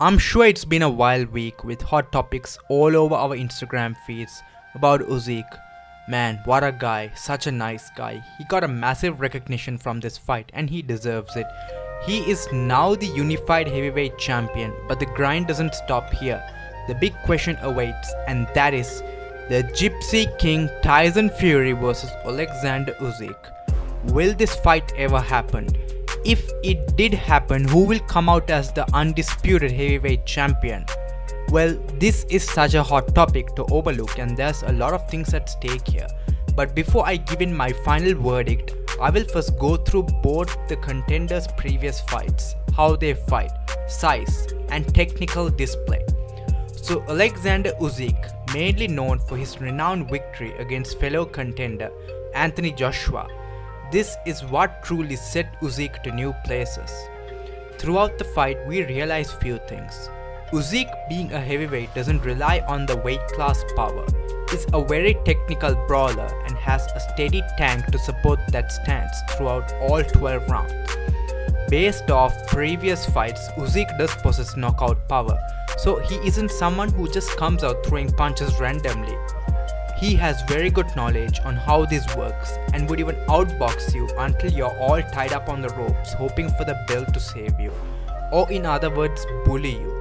I'm sure it's been a wild week with hot topics all over our Instagram feeds about Usyk. Man, what a guy, such a nice guy. He got a massive recognition from this fight and he deserves it. He is now the unified heavyweight champion, but the grind doesn't stop here. The big question awaits, and that is the Gypsy King Tyson Fury versus Alexander Usyk. Will this fight ever happen? If it did happen, who will come out as the undisputed heavyweight champion? Well, this is such a hot topic to overlook and there's a lot of things at stake here. But before I give in my final verdict, I will first go through both the contenders' previous fights, how they fight, size, and technical display. So Alexander Usyk, mainly known for his renowned victory against fellow contender Anthony Joshua. This is what truly set Usyk to new places. Throughout the fight, we realize few things. Usyk, being a heavyweight, doesn't rely on the weight class power. Is a very technical brawler and has a steady tank to support that stance throughout all 12 rounds. Based off previous fights, Usyk does possess knockout power, so he isn't someone who just comes out throwing punches randomly. He has very good knowledge on how this works and would even outbox you until you're all tied up on the ropes hoping for the bell to save you, or in other words, bully you.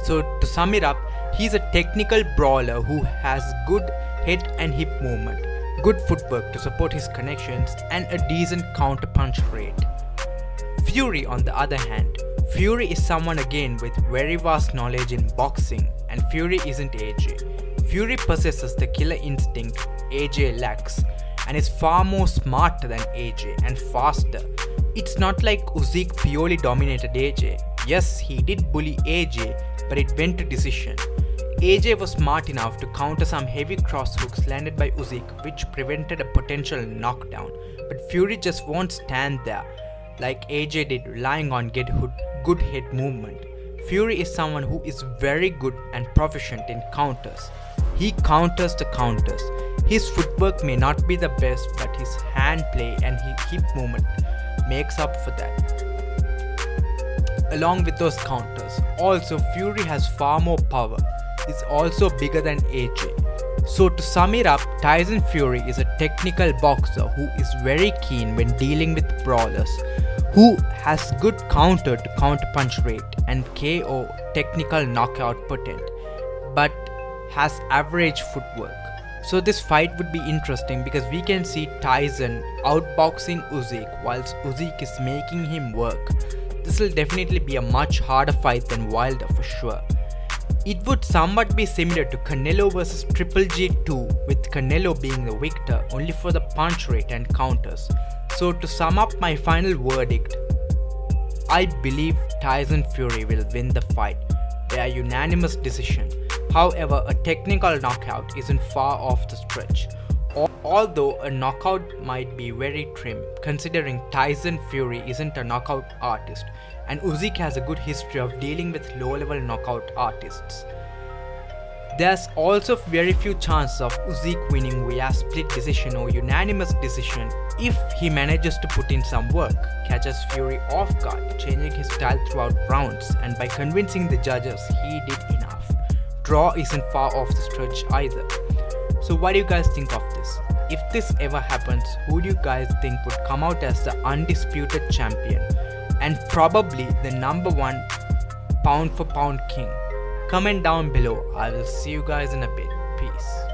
So to sum it up, he's a technical brawler who has good head and hip movement, good footwork to support his connections, and a decent counter-punch rate. Fury, on the other hand, Fury is someone again with very vast knowledge in boxing, and Fury isn't AJ. Fury possesses the killer instinct AJ lacks and is far more smarter than AJ and faster. It's not like Usyk purely dominated AJ. Yes, he did bully AJ, but it went to decision. AJ was smart enough to counter some heavy cross hooks landed by Usyk, which prevented a potential knockdown, but Fury just won't stand there like AJ did, relying on good head movement. Fury is someone who is very good and proficient in counters. He counters the counters. His footwork may not be the best, but his hand play and his hip movement makes up for that. Along with those counters, also Fury has far more power. He's also bigger than AJ. So to sum it up, Tyson Fury is a technical boxer who is very keen when dealing with brawlers, who has good counter to counter punch rate and KO technical knockout potent, but has average footwork. So this fight would be interesting because we can see Tyson outboxing Usyk whilst Usyk is making him work. This will definitely be a much harder fight than Wilder for sure. It would somewhat be similar to Canelo vs Triple G2, with Canelo being the victor only for the punch rate and counters. So to sum up my final verdict, I believe Tyson Fury will win the fight by a unanimous decision. However, a technical knockout isn't far off the stretch, although a knockout might be very trim considering Tyson Fury isn't a knockout artist and Usyk has a good history of dealing with low-level knockout artists. There's also very few chances of Usyk winning via split decision or unanimous decision if he manages to put in some work, catches Fury off guard, changing his style throughout rounds, and by convincing the judges he did enough. Draw isn't far off the stretch either. So what do you guys think of this? If this ever happens, who do you guys think would come out as the undisputed champion and probably the number one pound for pound king? Comment down below. I will see you guys in a bit. Peace.